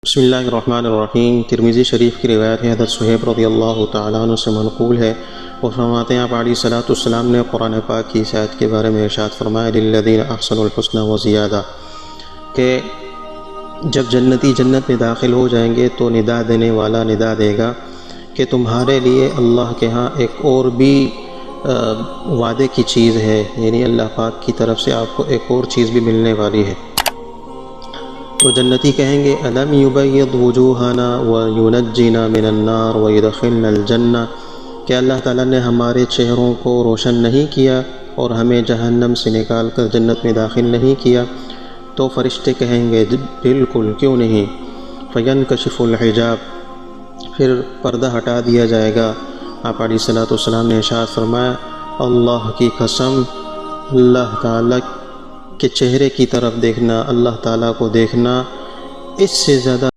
بسم اللہ الرحمن الرحیم۔ ترمذی شریف کی روایت ہے، حضرت صہیب رضی اللہ تعالیٰ عنہ سے منقول ہے، وہ فرماتے ہیں آپ علیہ الصلاۃ والسلام نے قرآن پاک کی اس آیت کے بارے میں ارشاد فرمایا للذین احسنوا الحسنى وزیادہ، کہ جب جنتی جنت میں داخل ہو جائیں گے تو ندا دینے والا ندا دے گا کہ تمہارے لیے اللہ کے ہاں ایک اور بھی وعدے کی چیز ہے، یعنی اللہ پاک کی طرف سے آپ کو ایک اور چیز بھی ملنے والی ہے۔ تو جنتی کہیں گے الم یبیض وجوہنا وینجینا من النار ویدخلنا الجنہ، کہ اللہ تعالیٰ نے ہمارے چہروں کو روشن نہیں کیا اور ہمیں جہنم سے نکال کر جنت میں داخل نہیں کیا۔ تو فرشتے کہیں گے بالکل، کیوں نہیں۔ فینکشف الحجاب، پھر پردہ ہٹا دیا جائے گا۔ آپ علیہ الصلاۃ والسلام نے ارشاد فرمایا اللہ کی قسم، اللہ تعالیٰ کے چہرے کی طرف دیکھنا، اللہ تعالیٰ کو دیکھنا، اس سے زیادہ